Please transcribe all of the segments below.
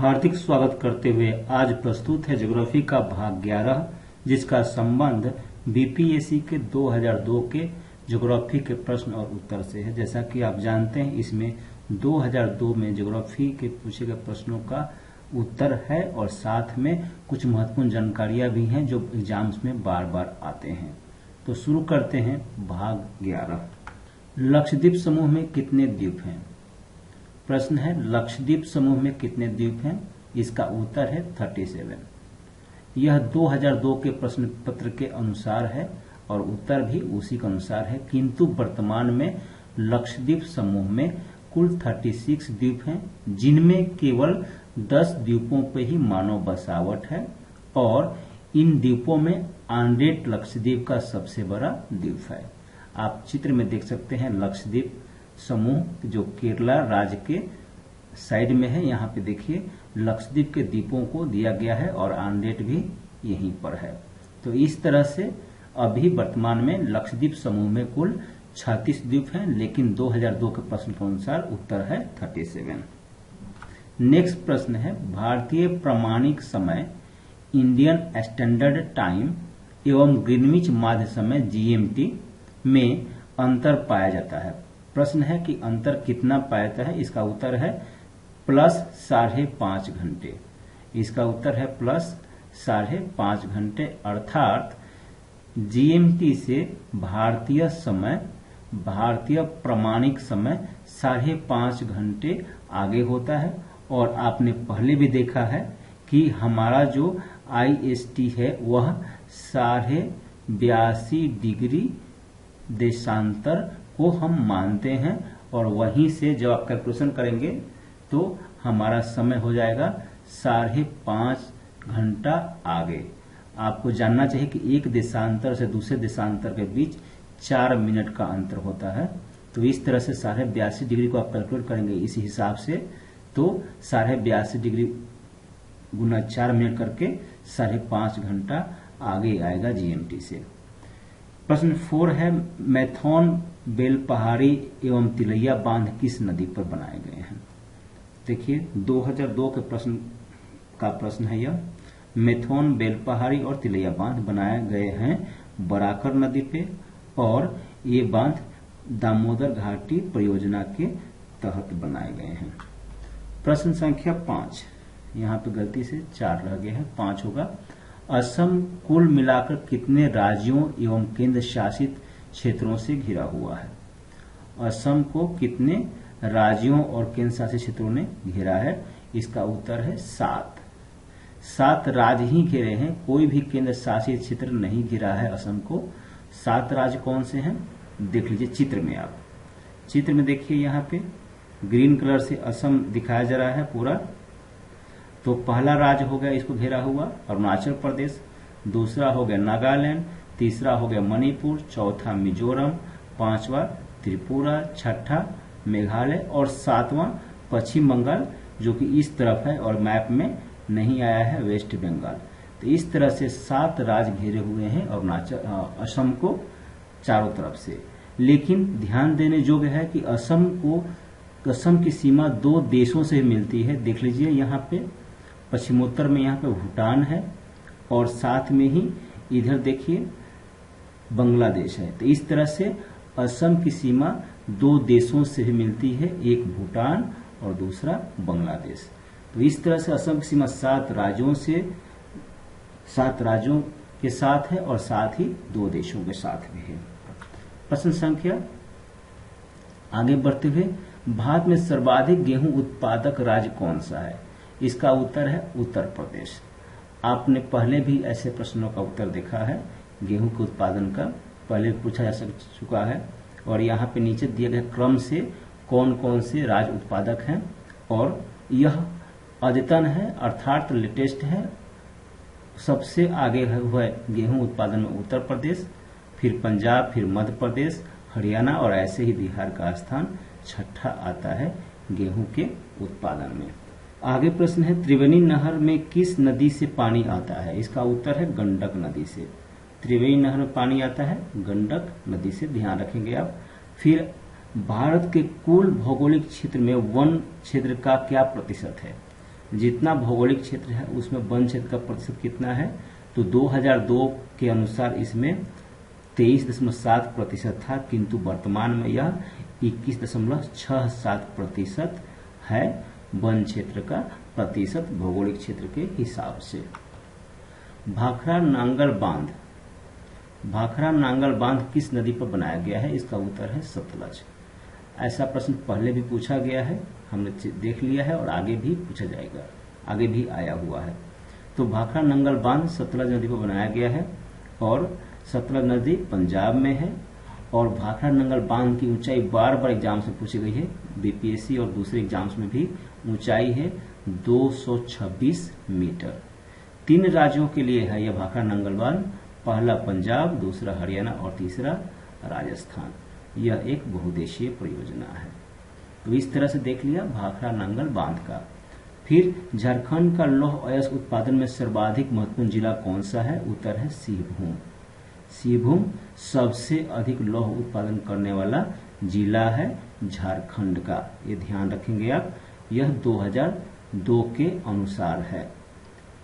हार्दिक स्वागत करते हुए आज प्रस्तुत है ज्योग्राफी का भाग 11 जिसका संबंध बीपीएससी के 2002 के ज्योग्राफी के प्रश्न और उत्तर से है। जैसा कि आप जानते हैं इसमें 2002 में ज्योग्राफी के पूछे गए प्रश्नों का उत्तर है और साथ में कुछ महत्वपूर्ण जानकारियां भी हैं जो एग्जाम्स में बार बार आते हैं। तो शुरू करते हैं भाग 11। लक्षद्वीप समूह में कितने द्वीप हैं? प्रश्न है लक्षद्वीप समूह में कितने द्वीप हैं? इसका उत्तर है 37। यह 2002 के प्रश्न पत्र के अनुसार है और उत्तर भी उसी के अनुसार है, किंतु वर्तमान में लक्षद्वीप समूह में कुल 36 द्वीप हैं जिनमें केवल 10 द्वीपों पर ही मानव बसावट है और इन द्वीपों में आंड्रेट लक्षद्वीप का सबसे बड़ा द्वीप है। आप चित्र में देख सकते हैं लक्षद्वीप समूह जो केरला राज्य के साइड में है। यहाँ पे देखिए लक्षद्वीप के द्वीपों को दिया गया है और आंड्रेट भी यहीं पर है। तो इस तरह से अभी वर्तमान में लक्षद्वीप समूह में कुल 36 द्वीप हैं, लेकिन 2002 के प्रश्न के अनुसार उत्तर है 37। नेक्स्ट प्रश्न है भारतीय प्रामाणिक समय इंडियन स्टैंडर्ड टाइम एवं ग्रीनविच माध्य समय जीएमटी में अंतर पाया जाता है। प्रश्न है कि अंतर कितना पाया जाता है? इसका उत्तर है प्लस 5.5 घंटे। इसका उत्तर है प्लस 5.5 घंटे, अर्थात जीएमटी से भारतीय समय, भारतीय प्रामाणिक समय 5.5 घंटे आगे होता है। और आपने पहले भी देखा है कि हमारा जो आईएसटी है वह 82.5 डिग्री देशांतर को हम मानते हैं और वहीं से जब आप कैलकुलेशन करेंगे तो हमारा समय हो जाएगा 5.5 घंटा आगे। आपको जानना चाहिए कि एक देशांतर से दूसरे देशांतर के बीच 4 मिनट का अंतर होता है। तो इस तरह से 82.5 डिग्री को आप कैलकुलेट करेंगे इसी हिसाब से, तो 82.5 डिग्री गुना 4 मिनट करके 5.5 घंटा आगे आएगा जीएमटी से। प्रश्न 4 है मैथॉन बेलपहाड़ी एवं तिलैया बांध किस नदी पर बनाए गए हैं? देखिए 2002 के प्रश्न है यह। मैथॉन बेलपहाड़ी और तिलैया बांध बनाए गए हैं बराकर नदी पे और ये बांध दामोदर घाटी परियोजना के तहत बनाए गए हैं। प्रश्न संख्या 5, यहाँ पे गलती से 4 रह गया है, 5 होगा। असम कुल मिलाकर कितने राज्यों एवं केंद्र शासित क्षेत्रों से घिरा हुआ है? असम को कितने राज्यों और केंद्र शासित क्षेत्रों ने घेरा है? इसका उत्तर है 7 राज्य ही घेरे हैं, कोई भी केंद्र शासित क्षेत्र नहीं घिरा है असम को। 7 राज्य कौन से हैं देख लीजिए चित्र में। आप चित्र में देखिए यहाँ पे ग्रीन कलर से असम दिखाया जा रहा है पूरा। तो पहला राज्य हो गया इसको घेरा हुआ अरुणाचल प्रदेश, दूसरा हो गया नागालैंड, तीसरा हो गया मणिपुर, चौथा मिजोरम, 5वां त्रिपुरा, 6ठा मेघालय और 7वां पश्चिम बंगाल जो कि इस तरफ है और मैप में नहीं आया है, वेस्ट बंगाल। तो इस तरह से 7 राज्य घेरे हुए हैं असम को चारों तरफ से। लेकिन ध्यान देने योग्य है कि असम की सीमा 2 देशों से मिलती है। देख लीजिए यहाँ पे पश्चिमोत्तर में यहाँ पे भूटान है और साथ में ही इधर देखिए बांग्लादेश है। तो इस तरह से असम की सीमा 2 देशों से भी मिलती है, एक भूटान और दूसरा बांग्लादेश। तो इस तरह से असम की सीमा 7 राज्यों के साथ है और साथ ही 2 देशों के साथ भी है। प्रश्न संख्या आगे बढ़ते हुए भारत में सर्वाधिक गेहूं उत्पादक राज्य कौन सा है? इसका उत्तर है उत्तर प्रदेश। आपने पहले भी ऐसे प्रश्नों का उत्तर देखा है, गेहूं के उत्पादन का पहले पूछा जा चुका है और यहाँ पे नीचे दिए गए क्रम से कौन कौन से राज्य उत्पादक हैं और यह अद्यतन है अर्थात लेटेस्ट है। सबसे आगे हुआ गेहूं उत्पादन में उत्तर प्रदेश, फिर पंजाब, फिर मध्य प्रदेश, हरियाणा और ऐसे ही बिहार का स्थान 6ठा आता है गेहूं के उत्पादन में। आगे प्रश्न है त्रिवेणी नहर में किस नदी से पानी आता है? इसका उत्तर है गंडक नदी से। त्रिवेणी नहर में पानी आता है गंडक नदी से, ध्यान रखेंगे आप। फिर भारत के कुल भौगोलिक क्षेत्र में वन क्षेत्र का क्या प्रतिशत है? जितना भौगोलिक क्षेत्र है उसमें वन क्षेत्र का प्रतिशत कितना है, तो 2002 के अनुसार इसमें 23.7% था, किंतु वर्तमान में यह 21.67% है वन क्षेत्र का प्रतिशत भौगोलिक क्षेत्र के हिसाब से। भाखड़ा नांगल बांध, भाखड़ा नांगल बांध किस नदी पर बनाया गया है, इसका उत्तर है सतलज। ऐसा प्रश्न पहले भी पूछा गया है, हमने देख लिया है और आगे भी पूछा जाएगा, आगे भी आया हुआ है। तो भाखड़ा नांगल बांध सतलज नदी पर बनाया गया है और सतलज नदी पंजाब में है। और भाखड़ा नांगल बांध की ऊंचाई बार बार एग्जाम्स में पूछी गई है, बीपीएससी और दूसरे एग्जाम्स में भी ऊंचाई है 226 मीटर। 3 राज्यों के लिए है यह भाखड़ा नांगल बांध, पहला पंजाब, दूसरा हरियाणा और तीसरा राजस्थान। यह एक बहुउद्देशीय परियोजना है। तो इस तरह से देख लिया भाखड़ा नांगल बांध का। फिर झारखंड का लौह अयस्क उत्पादन में सर्वाधिक महत्वपूर्ण जिला कौन सा है, उत्तर है सिंहभूम। सिंहभूम सबसे अधिक लौह उत्पादन करने वाला जिला है झारखंड का, ये ध्यान रखेंगे आप। यह 2002 के अनुसार है।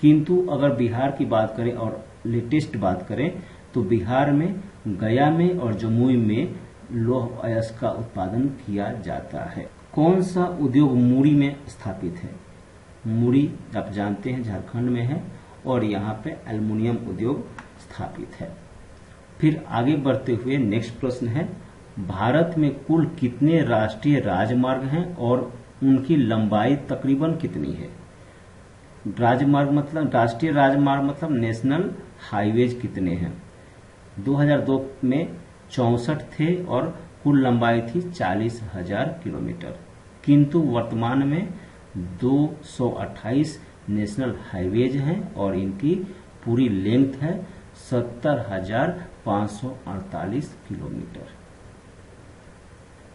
किंतु अगर बिहार की बात करें और लेटेस्ट बात करें तो बिहार में गया में और जमुई में लौह अयस्क का उत्पादन किया जाता है। कौन सा उद्योग मुड़ी में स्थापित है, मुड़ी आप जानते हैं झारखंड में है और यहाँ पे एल्युमिनियम उद्योग स्थापित है। फिर आगे बढ़ते हुए नेक्स्ट प्रश्न है, भारत में कुल कितने राष्ट्रीय राजमार्ग हैं और उनकी लंबाई तकरीबन कितनी है। राजमार्ग मतलब राष्ट्रीय राजमार्ग मतलब नेशनल हाईवेज कितने हैं। 2002 में 64 थे और कुल लंबाई थी 40,000 किलोमीटर, किंतु वर्तमान में 228 नेशनल हाईवेज हैं और इनकी पूरी लेंथ है 70,548 किलोमीटर।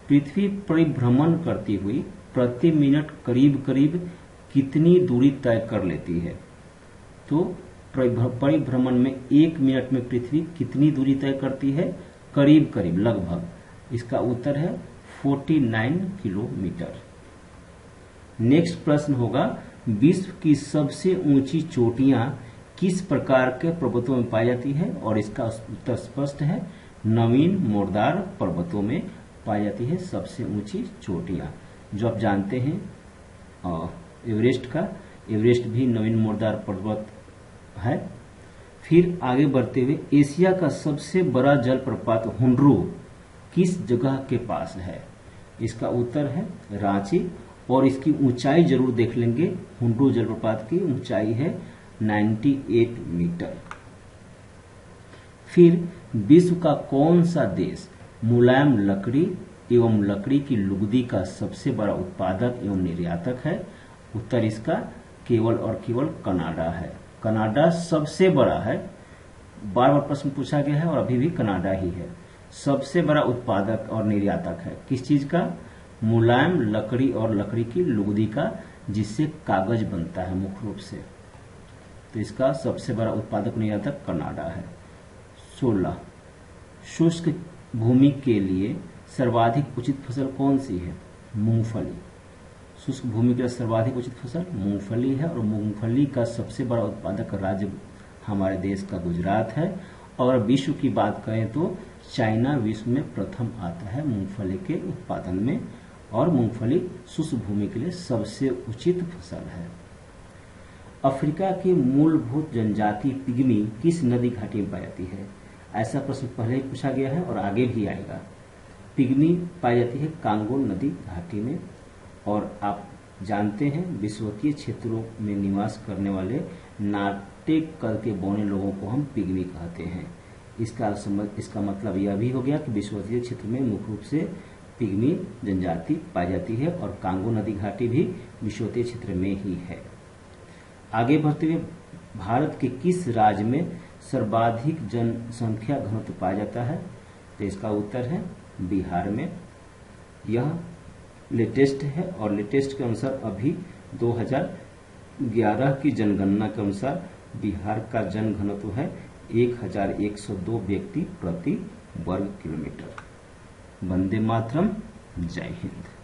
पृथ्वी परिभ्रमण करती हुई प्रति मिनट करीब करीब कितनी दूरी तय कर लेती है। तो परिभ्रमण में 1 मिनट में पृथ्वी कितनी दूरी तय करती है, करीब करीब लगभग, इसका उत्तर है 49 किलोमीटर। नेक्स्ट प्रश्न होगा, विश्व की सबसे ऊंची चोटियां किस प्रकार के पर्वतों में पाई जाती है, और इसका उत्तर स्पष्ट है, नवीन मोरदार पर्वतों में पाई जाती है सबसे ऊंची चोटियां, जो आप जानते हैं एवरेस्ट का, एवरेस्ट भी नवीन मोरदार पर्वत है। फिर आगे बढ़ते हुए, एशिया का सबसे बड़ा जलप्रपात हुंड्रू किस जगह के पास है, इसका उत्तर है रांची, और इसकी ऊंचाई जरूर देख लेंगे। हुंड्रू जलप्रपात की ऊंचाई है 98 मीटर। फिर विश्व का कौन सा देश मुलायम लकड़ी एवं लकड़ी की लुगदी का सबसे बड़ा उत्पादक एवं निर्यातक है, उत्तर इसका केवल और केवल कनाडा है। कनाडा सबसे बड़ा है, बार बार प्रश्न पूछा गया है और अभी भी कनाडा ही है सबसे बड़ा उत्पादक और निर्यातक है। किस चीज का, मुलायम लकड़ी और लकड़ी की लुगदी का, जिससे कागज बनता है मुख्य रूप से। तो इसका सबसे बड़ा उत्पादक निर्यातक कनाडा है। 16, शुष्क भूमि के लिए सर्वाधिक उचित फसल कौन सी है, मूंगफली। शुष्क भूमि के लिए सर्वाधिक उचित फसल मूंगफली है, और मूंगफली का सबसे बड़ा उत्पादक राज्य हमारे देश का गुजरात है। और विश्व की बात करें तो चाइना विश्व में प्रथम आता है मूंगफली के उत्पादन में, और मूंगफली शुष्क भूमि के लिए सबसे उचित फसल है। अफ्रीका की मूलभूत जनजाति पिग्मी किस नदी घाटी में पाई जाती है, ऐसा प्रश्न पहले ही पूछा गया है और आगे भी आएगा। पिग्मी पाई जाती है कांगो नदी घाटी में, और आप जानते हैं विषुवतीय क्षेत्रों में निवास करने वाले नाटे कद के बौने लोगों को हम पिग्मी कहते हैं। इसका मतलब यह भी हो गया कि विषुवतीय क्षेत्र में मुख्य रूप से पिग्मी जनजाति पाई जाती है, और कांगो नदी घाटी भी विषुवतीय क्षेत्र में ही है। आगे बढ़ते हुए, भारत के किस राज्य में सर्वाधिक जनसंख्या घनत्व पाया जाता है, तो इसका उत्तर है बिहार में। यह लेटेस्ट है, और लेटेस्ट के अनुसार अभी 2011 की जनगणना के अनुसार बिहार का जन घनत्व है 1102 व्यक्ति प्रति वर्ग किलोमीटर। वंदे मातरम, जय हिंद।